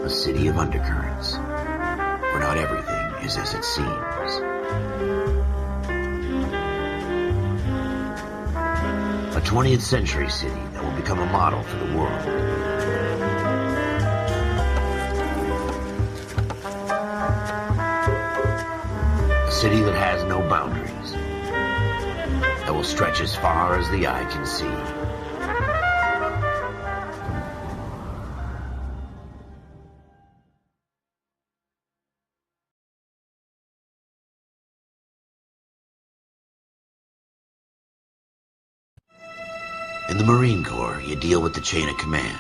a city of undercurrents, where not everything is as it seems. A 20th century city that will become a model for the world. A city that has no boundaries, that will stretch as far as the eye can see. In the Marine Corps, you deal with the chain of command.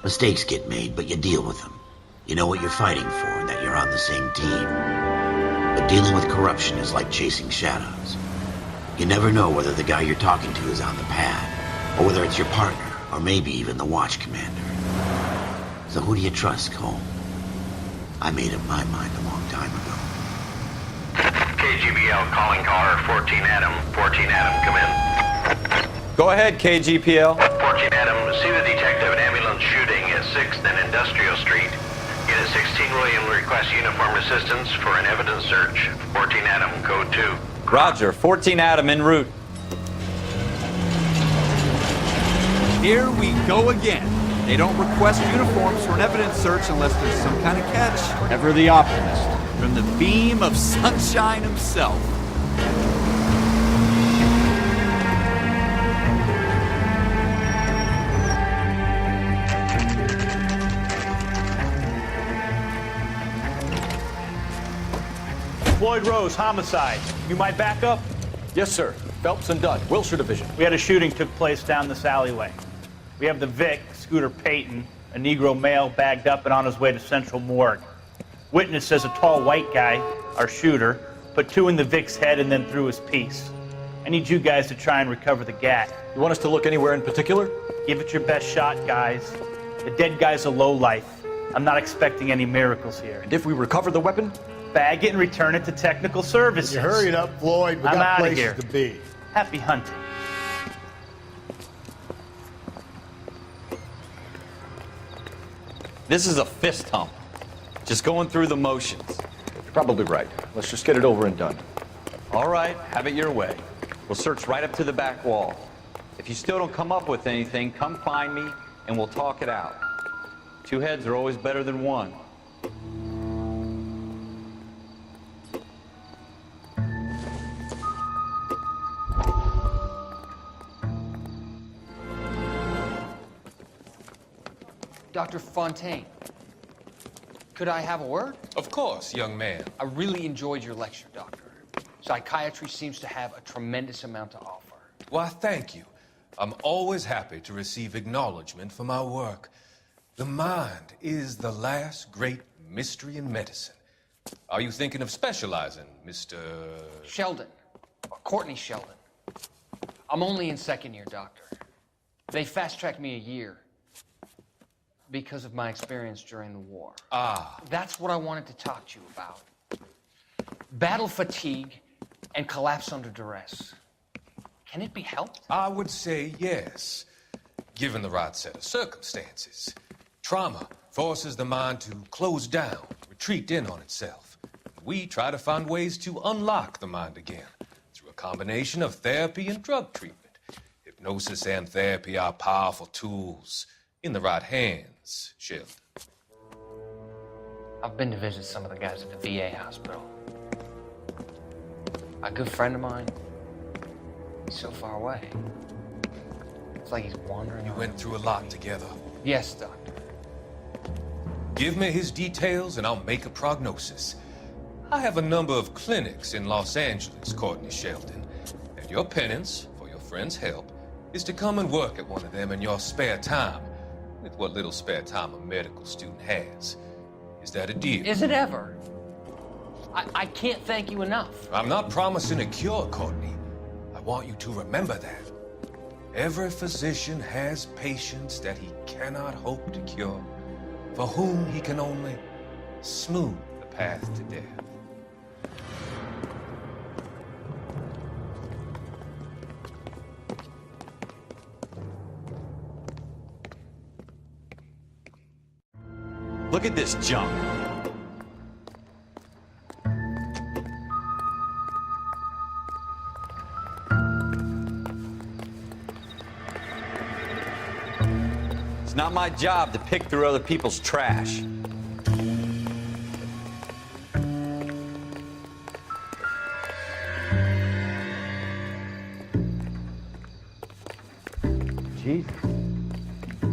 Mistakes get made, but you deal with them. You know what you're fighting for and that you're on the same team. But dealing with corruption is like chasing shadows. You never know whether the guy you're talking to is on the pad, or whether it's your partner, or maybe even the watch commander. So who do you trust, Cole? I made up my mind a long time ago. KGBL calling caller 14 Adam. 14 Adam, come in. Go ahead, KGPL. 14 Adam, see the detective at ambulance shooting at 6th and Industrial Street. Unit 16 William requests uniformed assistance for an evidence search. 14 Adam, code 2. Roger, 14 Adam en route. Here we go again. They don't request uniforms for an evidence search unless there's some kind of catch. Ever the optimist. From the beam of sunshine himself. Floyd Rose, homicide. You might back up? Yes, sir. Phelps and Dunn, Wilshire Division. We had a shooting took place down this alleyway. We have the Vic, Scooter Payton, a Negro male bagged up and on his way to Central Morgue. Witness says a tall white guy, our shooter, put 2 in the Vic's head and then threw his piece. I need you guys to try and recover the gat. You want us to look anywhere in particular? Give it your best shot, guys. The dead guy's a lowlife. I'm not expecting any miracles here. And if we recover the weapon? Bag it and return it to technical services. You hurry it up, Floyd. We I'm got outta places here. to be. Happy hunting. This is a fist hump. Just going through the motions. You're probably right. Let's just get it over and done. All right, have it your way. We'll search right up to the back wall. If you still don't come up with anything, come find me and we'll talk it out. 2 heads are always better than 1. Dr. Fontaine, could I have a word? Of course, young man. I really enjoyed your lecture, Doctor. Psychiatry seems to have a tremendous amount to offer. Why, thank you. I'm always happy to receive acknowledgement for my work. The mind is the last great mystery in medicine. Are you thinking of specializing, Mr. Sheldon, or Courtney Sheldon. I'm only in 2nd year, Doctor. They fast-tracked me a year because of my experience during the war. Ah. That's what I wanted to talk to you about. Battle fatigue and collapse under duress. Can it be helped? I would say yes, given the right set of circumstances. Trauma forces the mind to close down, retreat in on itself. We try to find ways to unlock the mind again through a combination of therapy and drug treatment. Hypnosis and therapy are powerful tools in the right hands, Sheldon. I've been to visit some of the guys at the VA hospital. A good friend of mine, he's so far away. It's like he's wandering You around. went through a lot together. Yes, Doctor. Give me his details and I'll make a prognosis. I have a number of clinics in Los Angeles, Courtney Sheldon, and your penance, for your friend's help, is to come and work at one of them in your spare time, with what little spare time a medical student has. Is that a deal? Is it ever? I can't thank you enough. I'm not promising a cure, Courtney. I want you to remember that. Every physician has patients that he cannot hope to cure, for whom he can only smooth the path to death. Look at this junk. It's not my job to pick through other people's trash. Jesus.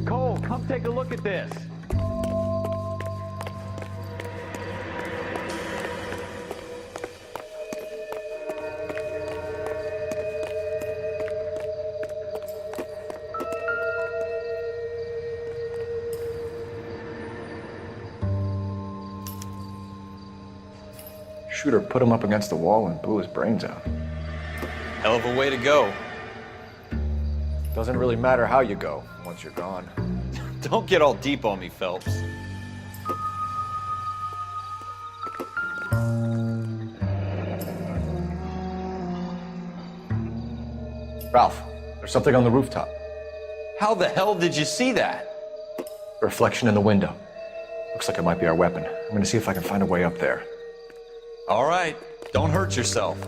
Cole, come take a look at this. Shooter put him up against the wall and blew his brains out. Hell of a way to go. Doesn't really matter how you go once you're gone. Don't get all deep on me, Phelps. Ralph, there's something on the rooftop. How the hell did you see that? A reflection in the window. Looks like it might be our weapon. I'm gonna see if I can find a way up there. All right, don't hurt yourself. I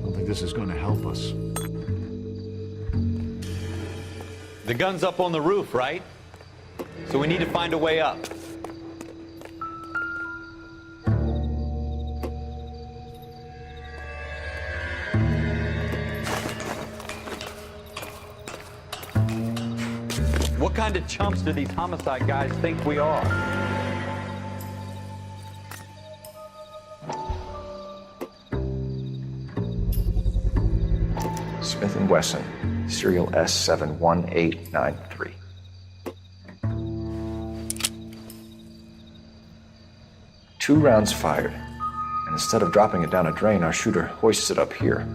don't think this is going to help us. The gun's up on the roof, right? So we need to find a way up. What kind of chumps do these homicide guys think we are? Smith & Wesson, serial S71893. Two rounds fired, and instead of dropping it down a drain, our shooter hoists it up here.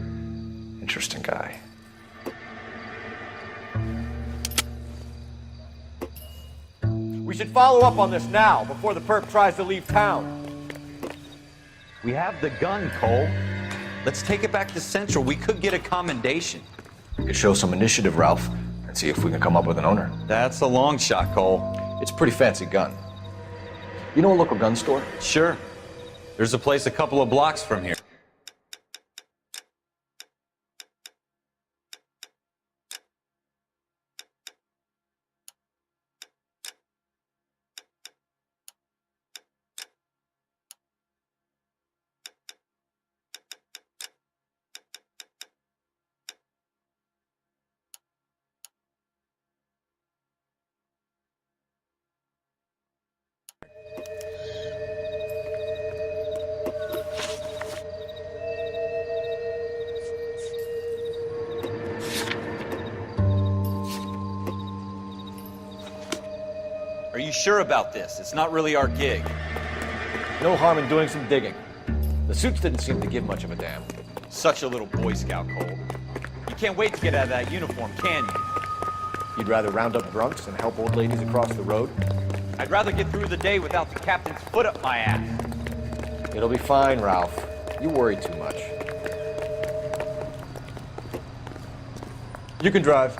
Interesting guy. We should follow up on this now, before the perp tries to leave town. We have the gun, Cole. Let's take it back to Central. We could get a commendation. We could show some initiative, Ralph, and see if we can come up with an owner. That's a long shot, Cole. It's a pretty fancy gun. You know a local gun store? Sure. There's a place a couple of blocks from here. Are you sure about this? It's not really our gig. No harm in doing some digging. The suits didn't seem to give much of a damn. Such a little Boy Scout, Cole. You can't wait to get out of that uniform, can you? You'd rather round up drunks and help old ladies across the road? I'd rather get through the day without the captain's foot up my ass. It'll be fine, Ralph. You worry too much. You can drive.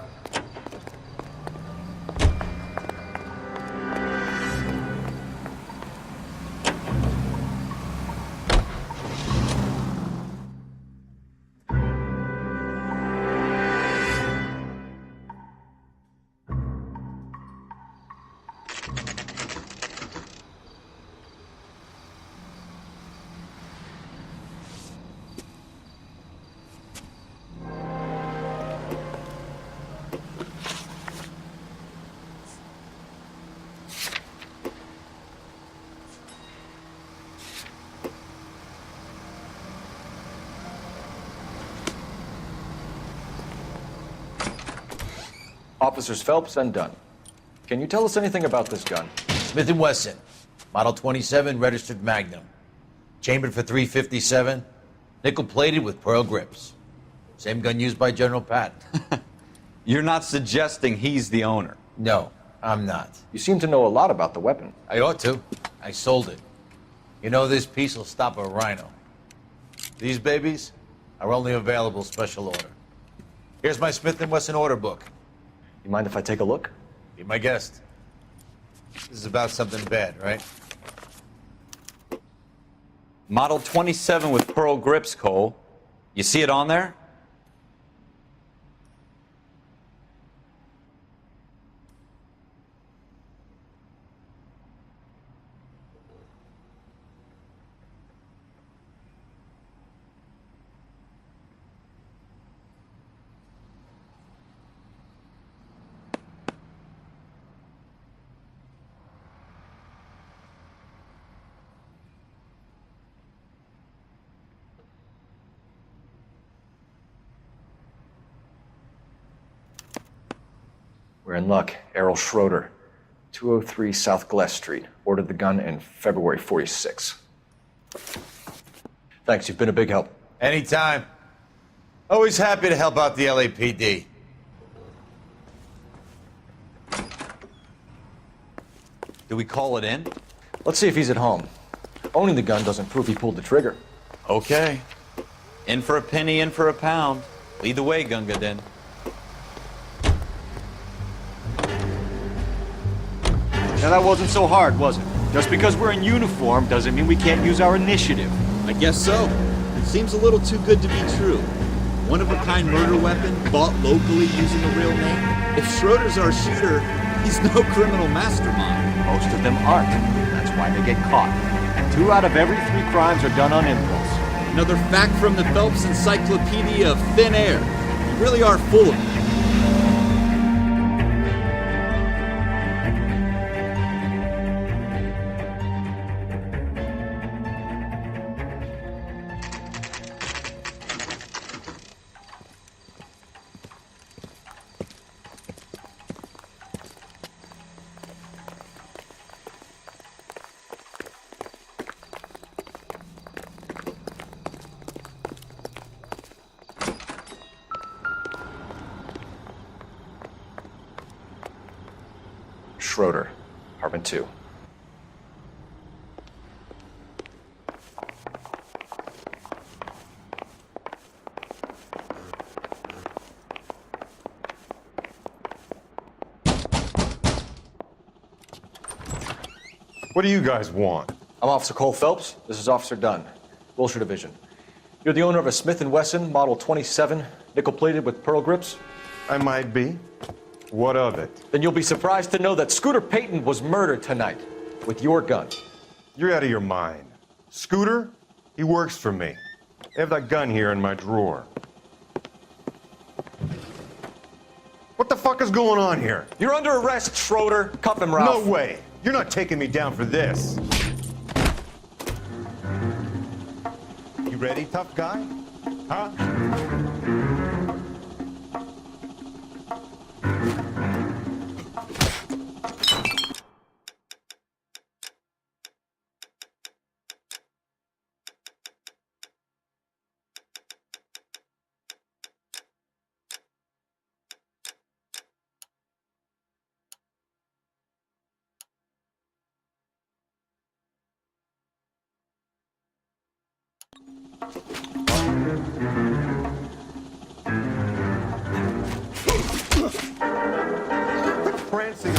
Officers Phelps and Dunn. Can you tell us anything about this gun? Smith & Wesson, Model 27, registered Magnum. Chambered for .357, nickel-plated with pearl grips. Same gun used by General Patton. You're not suggesting he's the owner? No, I'm not. You seem to know a lot about the weapon. I ought to. I sold it. You know, this piece will stop a rhino. These babies are only available special order. Here's my Smith & Wesson order book. You mind if I take a look? Be my guest. This is about something bad, right? Model 27 with pearl grips, Cole. You see it on there? We're in luck. Errol Schroeder, 203 South Glass Street. Ordered the gun in February 46. Thanks, you've been a big help. Anytime. Always happy to help out the LAPD. Do we call it in? Let's see if he's at home. Owning the gun doesn't prove he pulled the trigger. Okay. In for a penny, in for a pound. Lead the way, Gunga Din. Now that wasn't so hard, was it? Just because we're in uniform doesn't mean we can't use our initiative. I guess so. It seems a little too good to be true. One-of-a-kind murder weapon, bought locally using a real name. If Schroeder's our shooter, he's no criminal mastermind. Most of them aren't. That's why they get caught. And 2 out of every 3 crimes are done on impulse. Another fact from the Phelps Encyclopedia of Thin Air. You really are full of it. Schroeder, apartment 2. What do you guys want? I'm Officer Cole Phelps. This is Officer Dunn, Wilshire Division. You're the owner of a Smith & Wesson Model 27, nickel-plated with pearl grips? I might be. What of it? Then you'll be surprised to know that Scooter Payton was murdered tonight with your gun. You're out of your mind. Scooter? He works for me. I have that gun here in my drawer. What the fuck is going on here? You're under arrest, Schroeder. Cuff him, Ralph. No way. You're not taking me down for this. You ready, tough guy? Huh? Prancing.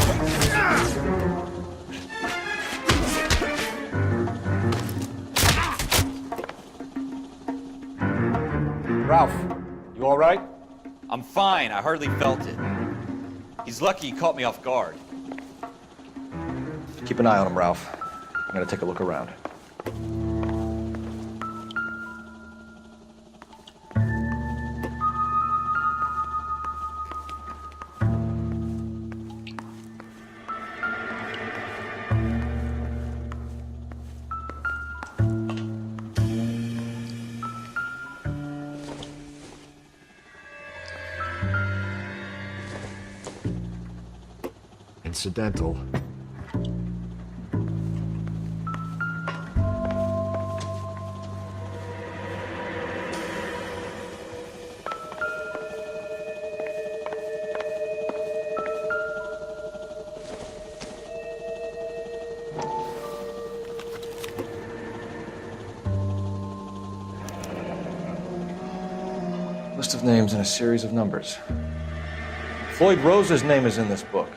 Ralph, you all right? I'm fine. I hardly felt it. He's lucky he caught me off guard. Keep an eye on him, Ralph. I'm gonna take a look around. Incidental. Must have of names and a series of numbers. Floyd Rose's name is in this book.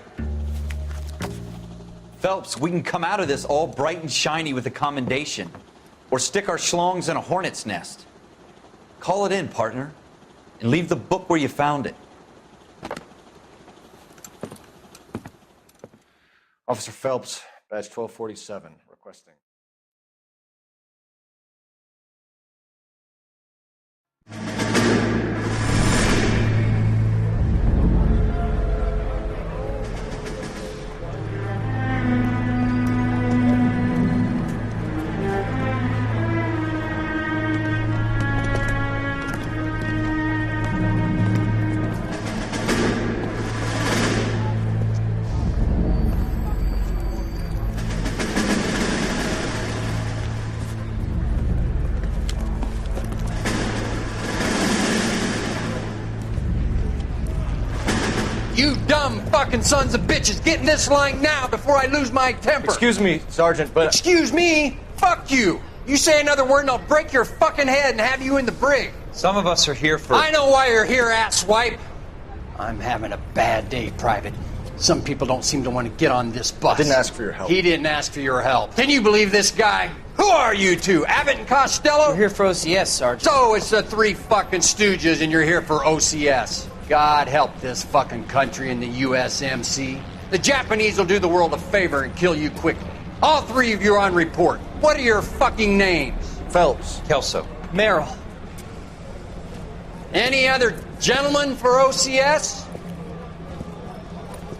Phelps, we can come out of this all bright and shiny with a commendation. Or stick our schlongs in a hornet's nest. Call it in, partner. And leave the book where you found it. Officer Phelps, badge 1247, requesting. You dumb fucking sons of bitches, get in this line now before I lose my temper. Excuse me, Sergeant, but... Excuse me? Fuck you. You say another word and I'll break your fucking head and have you in the brig. Some of us are here for... I know why you're here, asswipe. I'm having a bad day, Private. Some people don't seem to want to get on this bus. I didn't ask for your help. He didn't ask for your help. Can you believe this guy? Who are you two? Abbott and Costello? We're here for OCS, Sergeant. So it's the three fucking stooges and you're here for OCS. God help this fucking country and the USMC. The Japanese will do the world a favor and kill you quickly. All three of you are on report. What are your fucking names? Phelps. Kelso. Merrill. Any other gentlemen for OCS?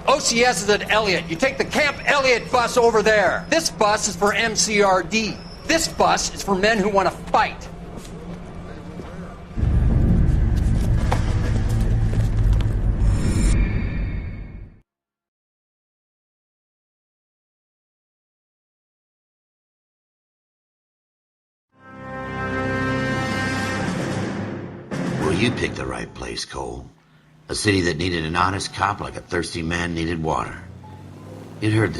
OCS is at Elliott. You take the Camp Elliott bus over there. This bus is for MCRD. This bus is for men who want to fight. Well, you picked the right place, Cole. A city that needed an honest cop like a thirsty man needed water. You'd heard the